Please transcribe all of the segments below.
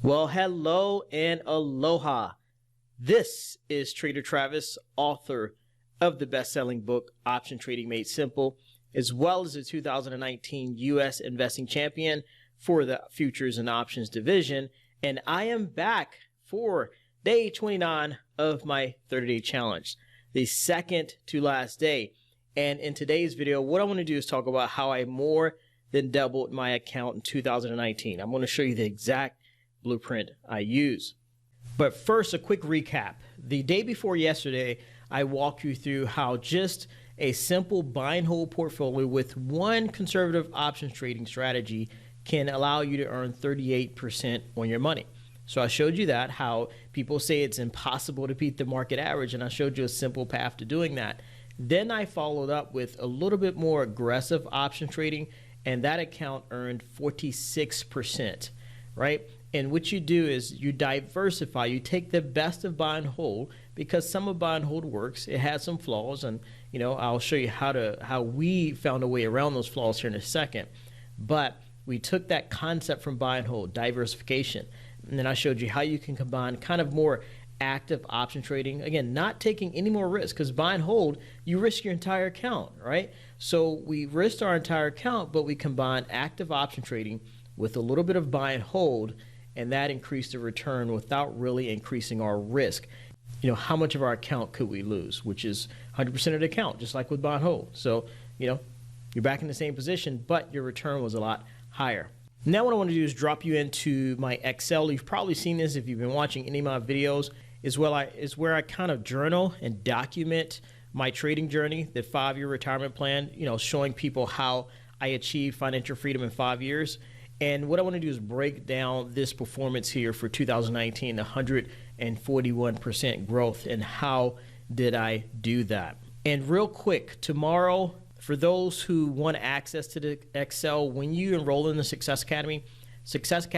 Well, hello and aloha. This is Trader Travis, author of the best-selling book, Option Trading Made Simple, as well as the 2019 U.S. Investing Champion for the Futures and Options Division. And I am back for day 29 of my 30-day challenge, the second to last day. And in today's video, what I want to do is talk about how I more than doubled my account in 2019. I'm going to show you the exact blueprint I use. But first, a quick recap. The day before yesterday, I walked you through how just a simple buy and hold portfolio with one conservative options trading strategy can allow you to earn 38% on your money. So I showed you that, how people say it's impossible to beat the market average, and I showed you a simple path to doing that. Then I followed up with a little bit more aggressive option trading, and that account earned 46%, right? And what you do is you diversify. You take the best of buy and hold, because some of buy and hold works. It has some flaws, and I'll show you how we found a way around those flaws here in a second. But we took that concept from buy and hold, diversification, and then I showed you how you can combine kind of more active option trading. Again, not taking any more risk, because buy and hold, you risk your entire account, right? So we risked our entire account, but we combined active option trading with a little bit of buy and hold, and that increased the return without really increasing our risk. How much of our account could we lose, which is 100% of the account, just like with buy and hold. So, you're back in the same position, but your return was a lot higher. Now what I want to do is drop you into my Excel. You've probably seen this if you've been watching any of my videos, is where I kind of journal and document my trading journey, the 5-year retirement plan, showing people how I achieved financial freedom in 5 years. And what I want to do is break down this performance here for 2019, 141% growth, and how did I do that? And real quick, tomorrow, for those who want access to the Excel, when you enroll in the Success Academy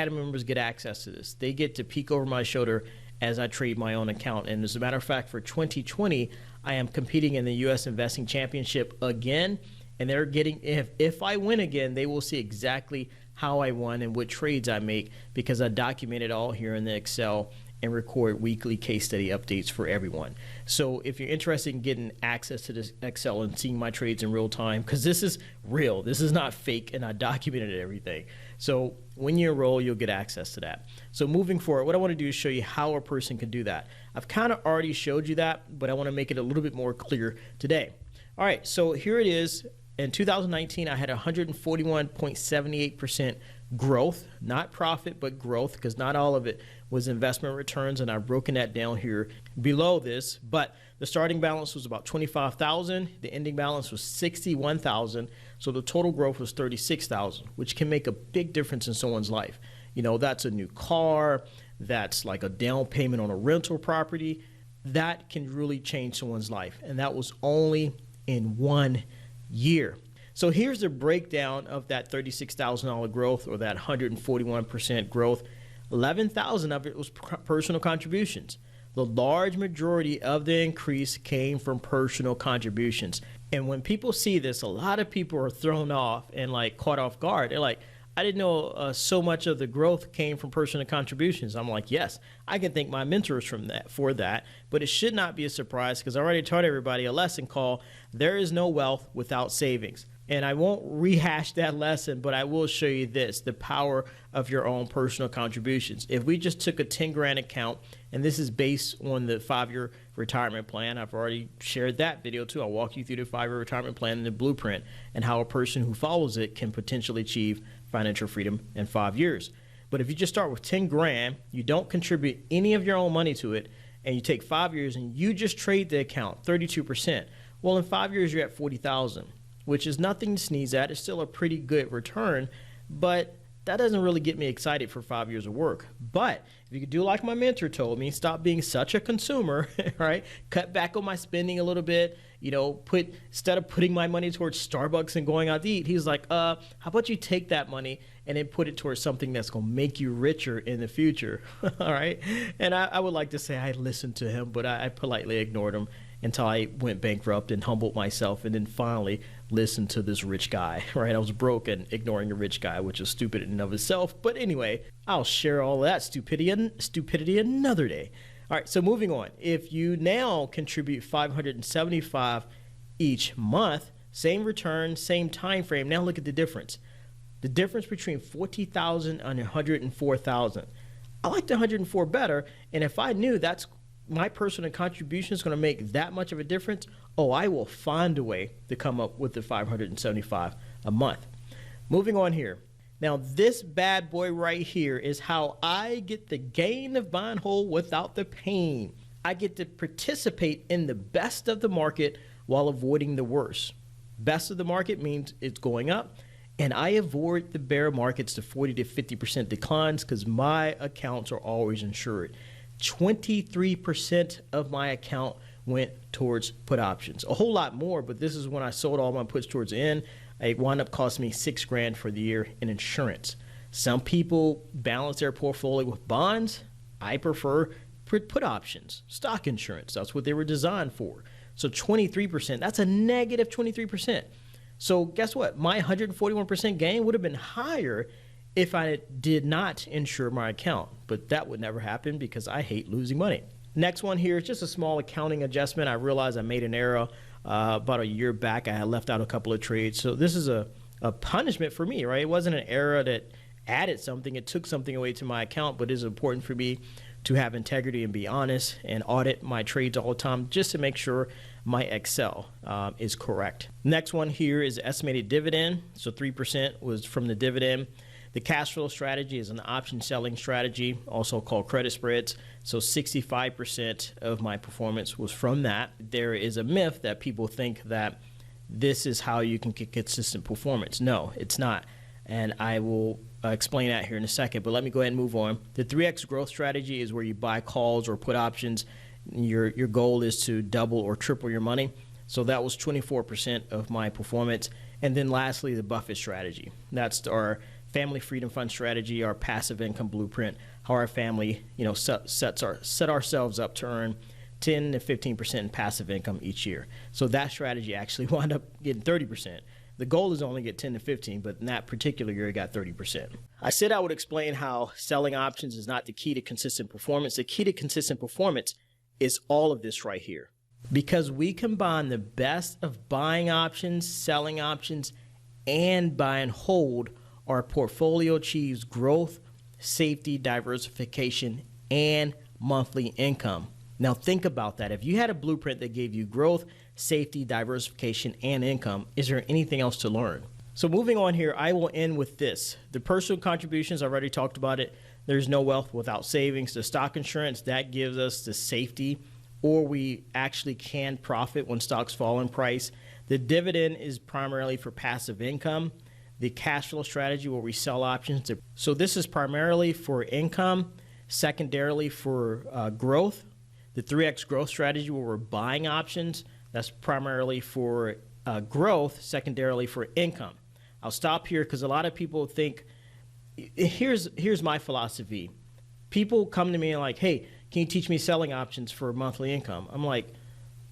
members get access to this. They get to peek over my shoulder as I trade my own account. And as a matter of fact, for 2020, I am competing in the U.S. Investing Championship again. And they're getting, if I win again, they will see exactly how I won and what trades I make, because I document it all here in the Excel and record weekly case study updates for everyone. So if you're interested in getting access to this Excel and seeing my trades in real time, because this is real, this is not fake, and I documented everything. So when you enroll, you'll get access to that. So moving forward, what I want to do is show you how a person can do that. I've kind of already showed you that, but I want to make it a little bit more clear today. All right, so here it is. In 2019, I had 141.78% growth, not profit, but growth, because not all of it was investment returns, and I've broken that down here below this. But the starting balance was about $25,000. The ending balance was $61,000. So the total growth was $36,000, which can make a big difference in someone's life. That's a new car. That's like a down payment on a rental property. That can really change someone's life. And that was only in 1 year. So here's the breakdown of that $36,000 growth, or that 141% growth. 11,000 of it was personal contributions. The large majority of the increase came from personal contributions. And when people see this, a lot of people are thrown off and caught off guard. They're like, I didn't know so much of the growth came from personal contributions. I'm like, yes, I can thank my mentors for that, but it should not be a surprise, because I already taught everybody a lesson called "There is no wealth without savings." And I won't rehash that lesson, but I will show you this, the power of your own personal contributions. If we just took a 10 grand account, and this is based on the 5-year retirement plan, I've already shared that video too. I'll walk you through the 5-year retirement plan and the blueprint, and how a person who follows it can potentially achieve financial freedom in 5 years. But if you just start with 10 grand, you don't contribute any of your own money to it, and you take 5 years and you just trade the account 32%. Well, in 5 years, you're at 40,000. Which is nothing to sneeze at. It's still a pretty good return, but that doesn't really get me excited for 5 years of work. But if you could do like my mentor told me, stop being such a consumer, right? Cut back on my spending a little bit, instead of putting my money towards Starbucks and going out to eat, he's like, how about you take that money and then put it towards something that's going to make you richer in the future, all right? And I would like to say I listened to him, but I politely ignored him until I went bankrupt and humbled myself, and then finally listen to this rich guy, right? I was broke and ignoring a rich guy, which is stupid in and of itself. But anyway, I'll share all that stupidity another day. All right, so moving on. If you now contribute $575 each month, same return, same time frame. Now look at the difference. The difference between $40,000 and $104,000. I like the 104 better, and if I knew that's my personal contribution is going to make that much of a difference, oh, I will find a way to come up with the $575 a month. Moving on here. Now, this bad boy right here is how I get the gain of buy and hold without the pain. I get to participate in the best of the market while avoiding the worst. Best of the market means it's going up, and I avoid the bear markets, the 40 to 50% declines, because my accounts are always insured. 23% of my account went towards put options. A whole lot more, but this is when I sold all my puts towards the end. It wound up costing me $6,000 for the year in insurance. Some people balance their portfolio with bonds. I prefer put options, stock insurance. That's what they were designed for. So 23%, that's a negative 23%. So guess what? My 141% gain would have been higher if I did not insure my account, but that would never happen because I hate losing money. Next one here is just a small accounting adjustment. I realized I made an error about a year back. I had left out a couple of trades. So this is a punishment for me, right? It wasn't an error that added something. It took something away to my account, but it's important for me to have integrity and be honest and audit my trades all the time just to make sure my Excel is correct. Next one here is estimated dividend. So 3% was from the dividend. The cash flow strategy is an option selling strategy, also called credit spreads. So 65% of my performance was from that. There is a myth that people think that this is how you can get consistent performance. No, it's not. And I will explain that here in a second, but let me go ahead and move on. The 3X growth strategy is where you buy calls or put options. Your goal is to double or triple your money. So that was 24% of my performance. And then lastly, the Buffett strategy. That's our family freedom fund strategy, our passive income blueprint, how our family, set ourselves up to earn 10 to 15% in passive income each year. So that strategy actually wound up getting 30%. The goal is only get 10 to 15, but in that particular year, it got 30%. I said I would explain how selling options is not the key to consistent performance. The key to consistent performance is all of this right here. Because we combine the best of buying options, selling options, and buy and hold, our portfolio achieves growth, safety, diversification, and monthly income. Now think about that. If you had a blueprint that gave you growth, safety, diversification, and income, is there anything else to learn? So moving on here, I will end with this. The personal contributions, I already talked about it. There's no wealth without savings. The stock insurance, that gives us the safety, or we actually can profit when stocks fall in price. The dividend is primarily for passive income. The cash flow strategy where we sell options. So this is primarily for income, secondarily for growth. The 3X growth strategy where we're buying options, that's primarily for growth, secondarily for income. I'll stop here because a lot of people think, here's my philosophy. People come to me and like, hey, can you teach me selling options for monthly income? I'm like,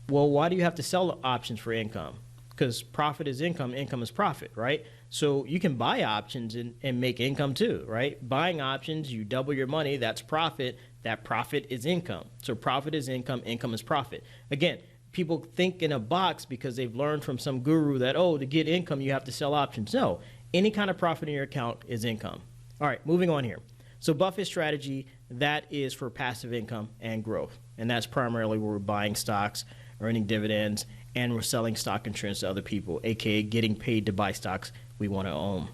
well, why do you have to sell options for income? Because profit is income, income is profit, right? So you can buy options and make income too, right? Buying options, you double your money, that's profit. That profit is income. So profit is income, income is profit. Again, people think in a box because they've learned from some guru that, oh, to get income, you have to sell options. No, any kind of profit in your account is income. All right, moving on here. So Buffett strategy, that is for passive income and growth. And that's primarily where we're buying stocks, earning dividends, and we're selling stock insurance to other people, aka getting paid to buy stocks we want to own.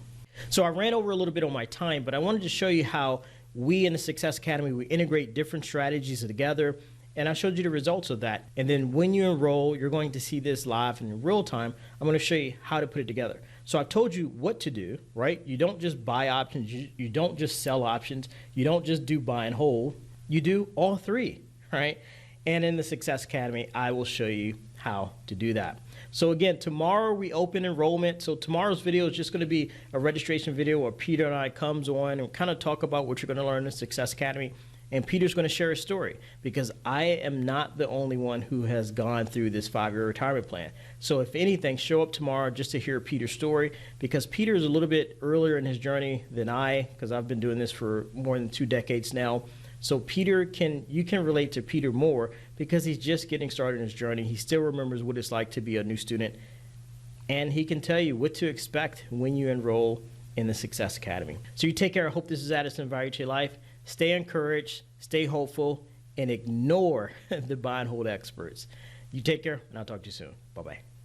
So I ran over a little bit on my time, but I wanted to show you how we in the Success Academy, we integrate different strategies together, and I showed you the results of that. And then when you enroll, you're going to see this live in real time. I'm going to show you how to put it together. So I've told you what to do, right? You don't just buy options. You don't just sell options. You don't just do buy and hold. You do all three, right? And in the Success Academy, I will show you how to do that. So again, tomorrow we open enrollment. So tomorrow's video is just going to be a registration video where Peter and I comes on and kind of talk about what you're going to learn in the Success Academy. And Peter's going to share his story because I am not the only one who has gone through this 5-year retirement plan. So if anything, show up tomorrow just to hear Peter's story, because Peter is a little bit earlier in his journey than I, because I've been doing this for more than 2 decades now. So you can relate to Peter more because he's just getting started in his journey. He still remembers what it's like to be a new student, and he can tell you what to expect when you enroll in the Success Academy. So you take care. I hope this has added some value to your life. Stay encouraged, stay hopeful, and ignore the buy and hold experts. You take care, and I'll talk to you soon. Bye-bye.